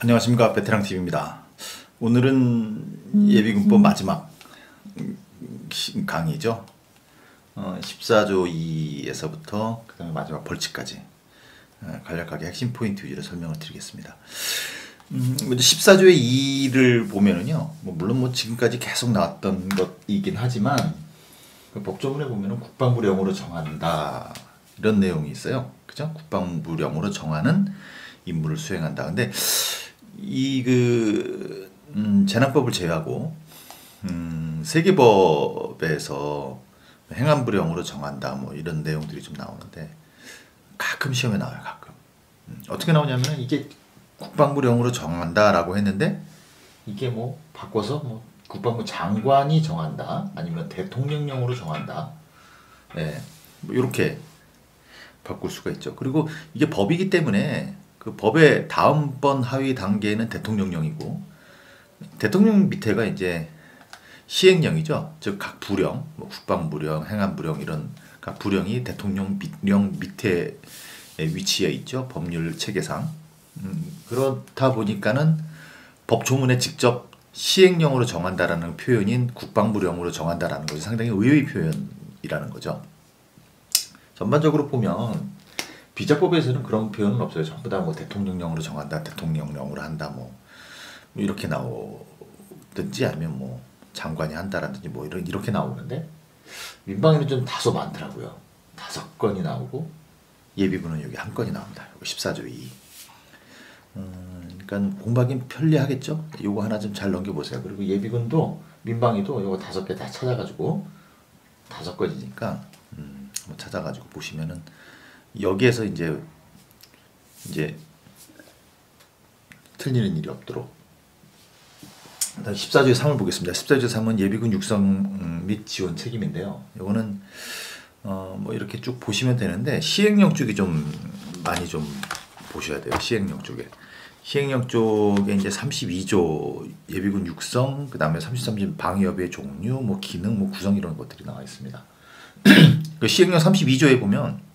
안녕하십니까, 베테랑TV입니다. 오늘은 예비군법 마지막 강의죠. 14조 2에서부터 그 다음에 마지막 벌칙까지 간략하게 핵심 포인트 위주로 설명을 드리겠습니다. 먼저 14조의 2를 보면은요, 물론 지금까지 계속 나왔던 것이긴 하지만 그 법조문에 보면은 국방부령으로 정한다 이런 내용이 있어요. 그죠? 국방부령으로 정하는 임무를 수행한다. 근데 재난법을 제외하고 세계법에서 행안부령으로 정한다 뭐 이런 내용들이 좀 나오는데 가끔 시험에 나와요. 가끔 어떻게 나오냐면 이게 국방부령으로 정한다라고 했는데 이게 뭐 바꿔서 뭐 국방부 장관이 정한다 아니면 대통령령으로 정한다, 뭐 이렇게 바꿀 수가 있죠. 그리고 이게 법이기 때문에 그 법의 다음번 하위 단계는 대통령령이고, 대통령 밑에가 이제 시행령이죠. 즉 각 부령, 뭐 국방부령, 행안부령 이런 각 부령이 대통령령 밑에 위치해 있죠. 법률 체계상. 그렇다 보니까는 법조문에 직접 시행령으로 정한다라는 표현인 국방부령으로 정한다라는 것이 상당히 의외의 표현이라는 거죠. 전반적으로 보면 비자법에서는 그런 표현은 없어요. 전부 다 뭐 대통령령으로 정한다, 대통령령으로 한다, 뭐 이렇게 나오든지 아니면 뭐 장관이 한다라든지 뭐 이렇게 나오는데 민방위는 좀 다소 많더라고요. 5건이 나오고 예비군은 여기 1건이 나옵니다. 14조 2. 그러니까 공부하기 편리하겠죠. 요거 하나 좀 잘 넘겨보세요. 그리고 예비군도 민방위도 요거 5개 다 찾아가지고 5건이니까 뭐 찾아가지고 보시면은 여기에서 이제 틀리는 일이 없도록. 14조의 3을 보겠습니다. 14조의 3은 예비군 육성 및 지원 책임인데요. 요거는 뭐 이렇게 쭉 보시면 되는데 시행령 쪽이 좀 많이 좀 보셔야 돼요. 시행령 쪽에 이제 32조 예비군 육성, 그 다음에 33조 방위협의 종류, 뭐 기능, 뭐 구성 이런 것들이 나와 있습니다. 그 시행령 32조에 보면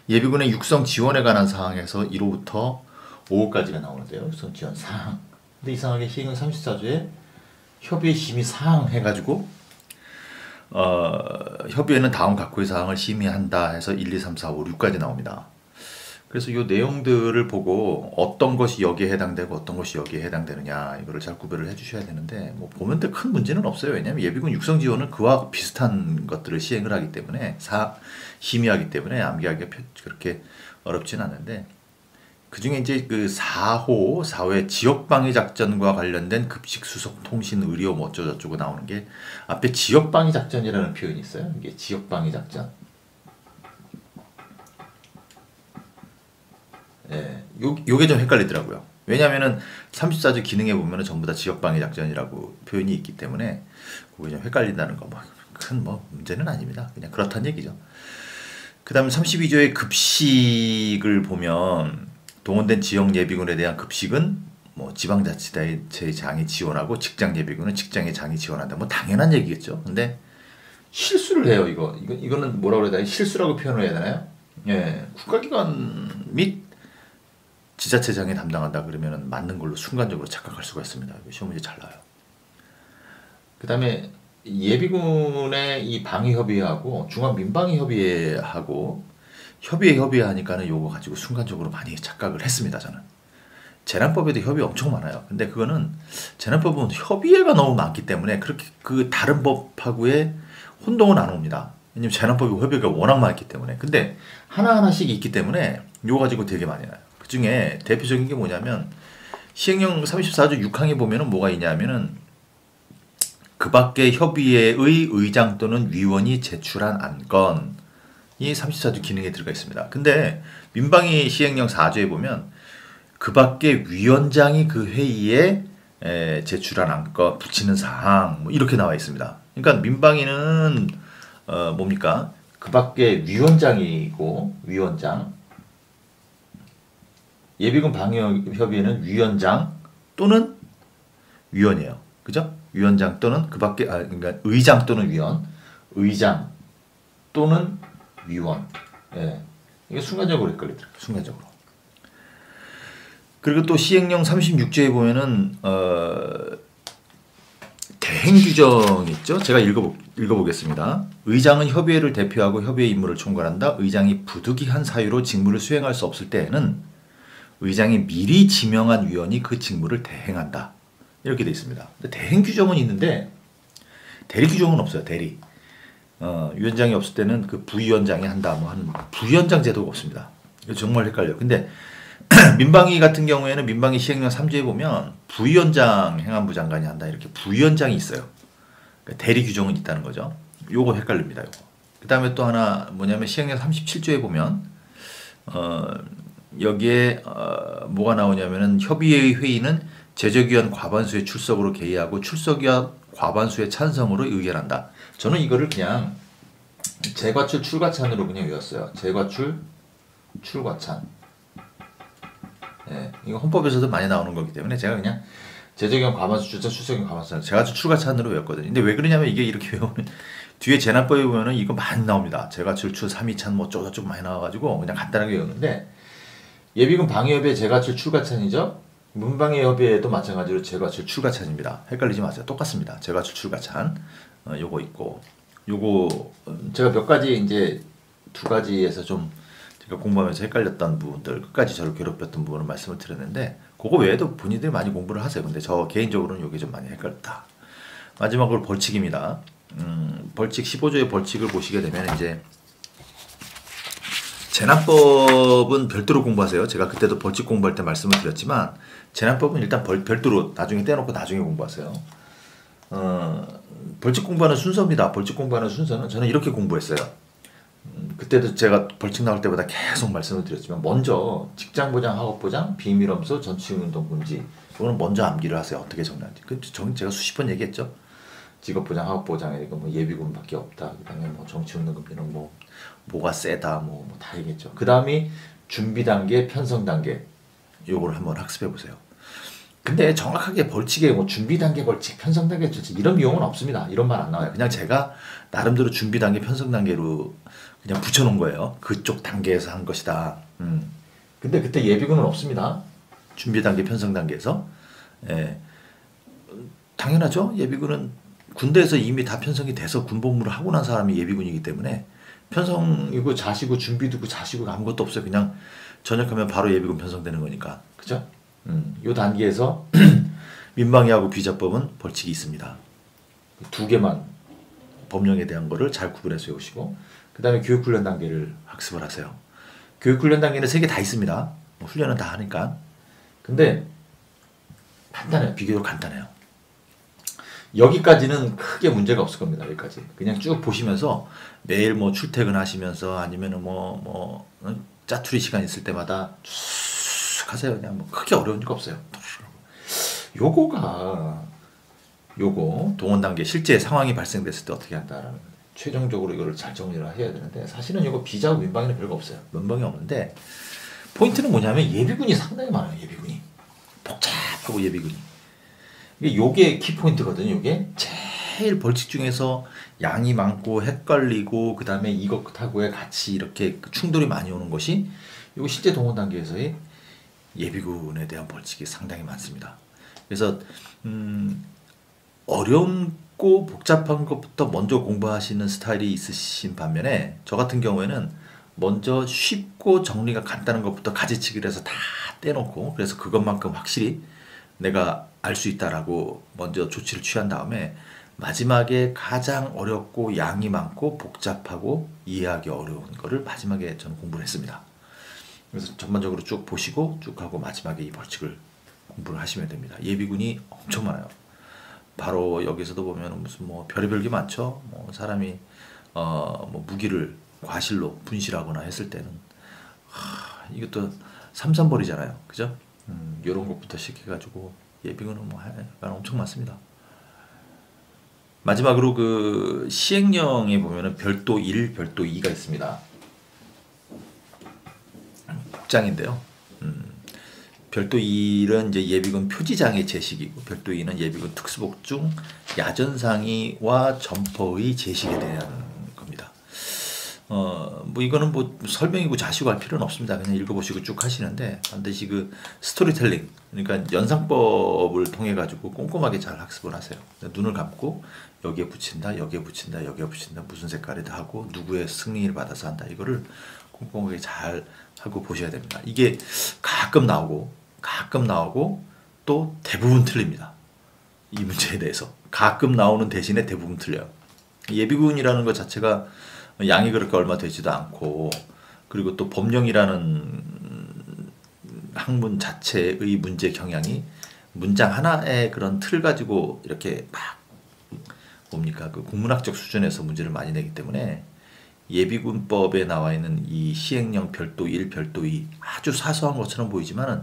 예비군의 육성 지원에 관한 사항에서 1호부터 5호까지가 나오는데요. 육성 지원 사항. 근데 이상하게 시행령 34조에 협의회 심의 사항 해가지고 협의회는 다음 각호의 사항을 심의한다 해서 1, 2, 3, 4, 5, 6까지 나옵니다. 그래서 이 내용들을 보고 어떤 것이 여기에 해당되고 어떤 것이 여기에 해당되느냐 이거를 잘 구별을 해주셔야 되는데 뭐 보면 큰 문제는 없어요. 왜냐하면 예비군 육성 지원은 그와 비슷한 것들을 시행을 하기 때문에 심의하기 때문에 암기하기가 그렇게 어렵진 않은데, 그 중에 이제 그 4호의 지역방위 작전과 관련된 급식 수속 통신 의료 뭐 어쩌고저쩌고 나오는 게 앞에 지역방위 작전이라는 표현이 있어요. 이게 지역방위 작전. 요게 좀 헷갈리더라고요. 왜냐면은 34조 기능에 보면은 전부 다 지역방위 작전이라고 표현이 있기 때문에 그게 좀 헷갈린다는 거 큰 문제는 아닙니다. 그냥 그렇다는 얘기죠. 그 다음에 32조의 급식을 보면 동원된 지역 예비군에 대한 급식은 뭐 지방자치단체의 장이 지원하고 직장 예비군은 직장의 장이 지원한다. 뭐 당연한 얘기겠죠. 근데 실수를 해요. 이거는 뭐라고 해야 되나? 실수라고 표현을 해야 되나요? 국가기관 및 지자체장이 담당한다 그러면 맞는 걸로 순간적으로 착각할 수가 있습니다. 시험 문제 잘 나와요. 그 다음에 예비군의 이 방위협의회하고 중앙민방위협의회하고 협의하니까는 요거 가지고 순간적으로 많이 착각을 했습니다. 저는 재난법에도 협의 엄청 많아요. 근데 그거는 재난법은 협의회가 너무 많기 때문에 그렇게 그 다른 법하고의 혼동은 안 옵니다. 왜냐면 재난법이 협의회가 워낙 많기 때문에. 근데 하나하나씩 있기 때문에 요거 가지고 되게 많이 나요. 그 중에 대표적인 게 뭐냐면 시행령 34조 6항에 보면은 뭐가 있냐면은 그 밖에 협의회의 의장 또는 위원이 제출한 안건이 34조 기능에 들어가 있습니다. 근데 민방위 시행령 4조에 보면 그 밖에 위원장이 그 회의에 제출한 안건 붙이는 사항 뭐 이렇게 나와 있습니다. 그러니까 민방위는 뭡니까? 그 밖에 위원장이고 위원장, 예비군 방위협의회는 위원장 또는 위원이에요. 그죠? 위원장 또는 그 밖에 그러니까 의장 또는 의장 또는 위원. 이게 순간적으로 헷갈리더라고요. 순간적으로. 그리고 또 시행령 36조에 보면은 대행 규정 있죠. 제가 읽어보겠습니다. 의장은 협의회를 대표하고 협의회 임무를 총괄한다. 의장이 부득이한 사유로 직무를 수행할 수 없을 때에는 의장이 미리 지명한 위원이 그 직무를 대행한다. 이렇게 되어 있습니다. 근데 대행 규정은 있는데 대리 규정은 없어요. 대리. 위원장이 없을 때는 그 부위원장이 한다. 뭐 하는 부위원장 제도가 없습니다. 이거 정말 헷갈려요. 근데 민방위 같은 경우에는 민방위 시행령 3조에 보면 부위원장 행안부 장관이 한다. 이렇게 부위원장이 있어요. 그러니까 대리 규정은 있다는 거죠. 요거 헷갈립니다. 요거. 그 다음에 또 하나 뭐냐면 시행령 37조에 보면 여기에 뭐가 나오냐면은 협의회의 회의는 제적위원 과반수의 출석으로 개의하고 출석위원 과반수의 찬성으로 의결한다. 저는 이거를 그냥 재과출 출과찬으로 그냥 외웠어요. 재과출 출과찬. 예, 이거 헌법에서도 많이 나오는 거기 때문에 제가 그냥 제적위원 과반수 출석, 출석위원 과반수 재과출 출과찬으로 외웠거든요. 근데 왜 그러냐면 이게 이렇게 외우면 뒤에 재난법에 보면은 이거 많이 나옵니다. 재과출 출 3.2찬 뭐 쪼쪼쪼 많이 나와가지고 그냥 간단하게 외우는데 예비군 방위협의 재과출 출과찬이죠. 문방위협의회도 마찬가지로 재과출 출과찬입니다. 헷갈리지 마세요. 똑같습니다. 재과출 출과찬 요거 있고 요거 제가 몇 가지 이제 두 가지에서 좀 제가 공부하면서 헷갈렸던 부분들 끝까지 저를 괴롭혔던 부분을 말씀을 드렸는데 그거 외에도 본인들이 많이 공부를 하세요. 근데 저 개인적으로는 요게 좀 많이 헷갈렸다. 마지막으로 벌칙입니다. 벌칙 15조의 벌칙을 보시게 되면 이제 재난법은 별도로 공부하세요. 제가 그때도 벌칙 공부할 때 말씀을 드렸지만 재난법은 일단 별도로 나중에 떼놓고 나중에 공부하세요. 벌칙 공부하는 순서입니다. 벌칙 공부하는 순서는 저는 이렇게 공부했어요. 그때도 제가 벌칙 나올 때마다 계속 말씀을 드렸지만 먼저 직장보장, 학업보장, 비밀엄수, 전치운동금지 이거는 먼저 암기를 하세요. 어떻게 정리하는지. 제가 수십 번 얘기했죠. 직업보장, 학업보장에 이거 뭐 예비군밖에 없다. 그다음에 뭐 정치운동금지는 뭐가 세다. 뭐 다 얘기했죠. 그 다음이 준비 단계, 편성 단계 요거를 한번 학습해 보세요. 근데 정확하게 벌칙에 뭐 준비 단계 벌칙, 편성 단계 벌칙 이런 비용은 없습니다. 이런 말 안 나와요. 그냥 제가 나름대로 준비 단계, 편성 단계로 그냥 붙여놓은 거예요. 그쪽 단계에서 한 것이다. 근데 그때 예비군은 없습니다. 준비 단계, 편성 단계에서. 예. 당연하죠. 예비군은 군대에서 이미 다 편성이 돼서 군복무를 하고 난 사람이 예비군이기 때문에 편성이고 자시고 준비도 자시고 아무것도 없어요. 그냥 전역하면 바로 예비군 편성되는 거니까. 그죠? 요 단계에서 민방위하고 비자법은 벌칙이 있습니다. 두 개만 법령에 대한 거를 잘 구분해서 외우시고 그 다음에 교육훈련 단계를 학습을 하세요. 교육훈련 단계는 3개 다 있습니다. 훈련은 다 하니까. 근데 간단해요. 비교적 간단해요. 여기까지는 크게 문제가 없을 겁니다. 여기까지. 그냥 쭉 보시면서 매일 뭐 출퇴근하시면서 아니면은 짜투리 시간 있을 때마다 쭉 하세요. 그냥 뭐 크게 어려운 거 없어요. 요거 동원 단계 실제 상황이 발생됐을 때 어떻게 한다라는 거예요. 최종적으로 이거를 잘 정리를 해야 되는데 사실은 이거 비자하고 민방위는 별거 없어요. 민방위 없는데 포인트는 뭐냐면 예비군이 상당히 많아요. 예비군이 복잡하고 예비군이 요게 키포인트거든요. 요게 제일 벌칙 중에서 양이 많고 헷갈리고 그 다음에 이것하고의 같이 이렇게 충돌이 많이 오는 것이 요거 실제 동원 단계에서의 예비군에 대한 벌칙이 상당히 많습니다. 그래서 어렵고 복잡한 것부터 먼저 공부하시는 스타일이 있으신 반면에 저 같은 경우에는 먼저 쉽고 정리가 간단한 것부터 가지치기를 해서 다 떼놓고 그래서 그것만큼 확실히 내가 알 수 있다라고 먼저 조치를 취한 다음에 마지막에 가장 어렵고 양이 많고 복잡하고 이해하기 어려운 거를 마지막에 저는 공부를 했습니다. 그래서 전반적으로 쭉 보시고 쭉 하고 마지막에 이 벌칙을 공부를 하시면 됩니다. 예비군이 엄청 많아요. 바로 여기서도 보면 무슨 뭐 별의별 게 많죠. 뭐 사람이 뭐 무기를 과실로 분실하거나 했을 때는 이것도 삼삼벌이잖아요. 그죠? 요런 것부터 시작해가지고 예비군은 뭐 약간 엄청 많습니다. 마지막으로 그 시행령에 보면은 별도 1, 별도 2가 있습니다. 복장인데요. 별도 1은 이제 예비군 표지장의 제식이고 별도 2는 예비군 특수복 중 야전상의와 점퍼의 제식에 대한 겁니다. 뭐 이거는 뭐 설명이고 자시고 할 필요는 없습니다. 그냥 읽어보시고 쭉 하시는데 반드시 그 스토리텔링, 그러니까 연상법을 통해 가지고 꼼꼼하게 잘 학습을 하세요. 눈을 감고 여기에 붙인다, 여기에 붙인다, 여기에 붙인다, 무슨 색깔이다 하고 누구의 승리를 받아서 한다. 이거를 꼼꼼하게 잘 하고 보셔야 됩니다. 이게 가끔 나오고 또 대부분 틀립니다. 이 문제에 대해서 가끔 나오는 대신에 대부분 틀려요. 예비군이라는 것 자체가 양이 그렇게 얼마 되지도 않고, 그리고 또 법령이라는 학문 자체의 문제 경향이 문장 하나의 그런 틀 가지고 이렇게 막 뭡니까 그 국문학적 수준에서 문제를 많이 내기 때문에 예비군법에 나와 있는 이 시행령 별도 1, 별도 2 아주 사소한 것처럼 보이지만은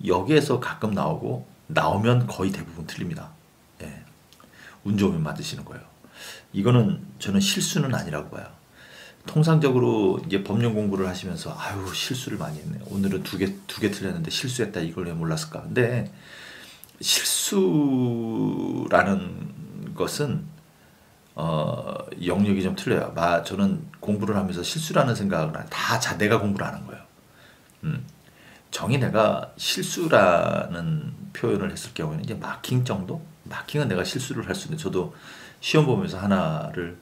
여기에서 가끔 나오면 거의 대부분 틀립니다. 예. 운 좋으면 맞으시는 거예요. 이거는 저는 실수는 아니라고 봐요. 통상적으로 이제 법령 공부를 하시면서 아유 실수를 많이 했네. 오늘은 두 개 틀렸는데 실수했다. 이걸 왜 몰랐을까? 근데 실수라는 것은 영역이 좀 틀려요. 저는 공부를 하면서 실수라는 생각을 다 내가 공부를 하는 거예요. 정이 내가 실수라는 표현을 했을 경우에는 이제 마킹 정도? 마킹은 내가 실수를 할 수 있는데, 저도 시험 보면서 하나를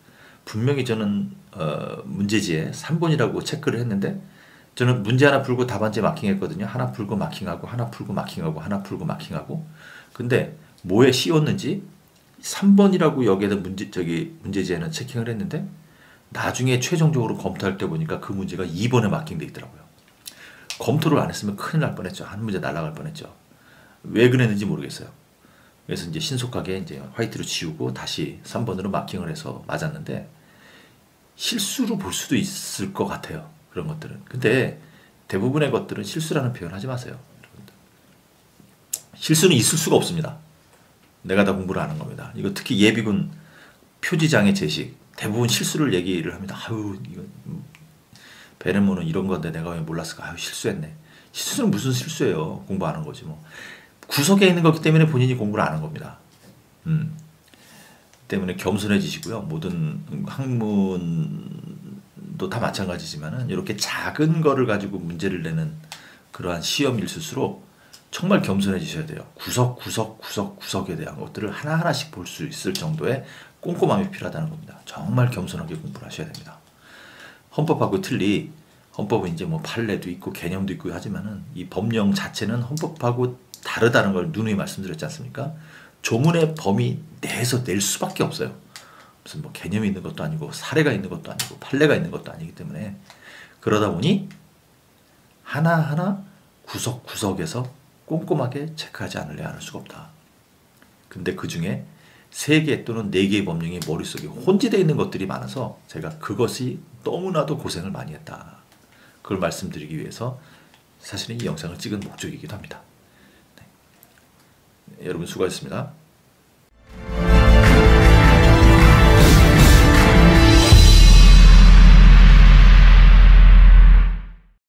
분명히 저는 문제지에 3번이라고 체크를 했는데, 저는 문제 하나 풀고 답안지 마킹했거든요. 하나 풀고 마킹하고 하나 풀고 마킹하고 하나 풀고 마킹하고. 근데 뭐에 씌웠는지 3번이라고 여기에다 문제지에는 체킹을 했는데, 나중에 최종적으로 검토할 때 보니까 그 문제가 2번에 마킹돼 있더라고요. 검토를 안 했으면 큰일 날 뻔했죠. 한 문제 날아갈 뻔했죠. 왜 그랬는지 모르겠어요. 그래서 이제 신속하게 이제 화이트로 지우고 다시 3번으로 마킹을 해서 맞았는데, 실수로 볼 수도 있을 것 같아요. 그런 것들은. 근데 대부분의 것들은 실수라는 표현 하지 마세요. 실수는 있을 수가 없습니다. 내가 다 공부를 하는 겁니다. 이거 특히 예비군 표지장의 제식 대부분 실수를 얘기를 합니다. 아유 이거 베레모는 이런 건데 내가 왜 몰랐을까? 아유 실수했네. 실수는 무슨 실수예요? 공부하는 거지 뭐. 구석에 있는 거기 때문에 본인이 공부를 안 한 겁니다. 때문에 겸손해지시고요. 모든 학문도 다 마찬가지지만은 이렇게 작은 거를 가지고 문제를 내는 그러한 시험일수록 정말 겸손해지셔야 돼요. 구석에 대한 것들을 하나하나씩 볼 수 있을 정도의 꼼꼼함이 필요하다는 겁니다. 정말 겸손하게 공부를 하셔야 됩니다. 헌법하고 틀리, 헌법은 이제 뭐 판례도 있고 개념도 있고 하지만은 이 법령 자체는 헌법하고 다르다는 걸 누누이 말씀드렸지 않습니까? 조문의 범위 내에서 낼 수밖에 없어요. 무슨 뭐 개념이 있는 것도 아니고 사례가 있는 것도 아니고 판례가 있는 것도 아니기 때문에, 그러다 보니 하나하나 구석구석에서 꼼꼼하게 체크하지 않으려 할 수가 없다. 근데 그 중에 3개 또는 4개의 법령이 머릿속에 혼재되어 있는 것들이 많아서 제가 그것이 너무나도 고생을 많이 했다. 그걸 말씀드리기 위해서 사실은 이 영상을 찍은 목적이기도 합니다. 네. 여러분 수고하셨습니다.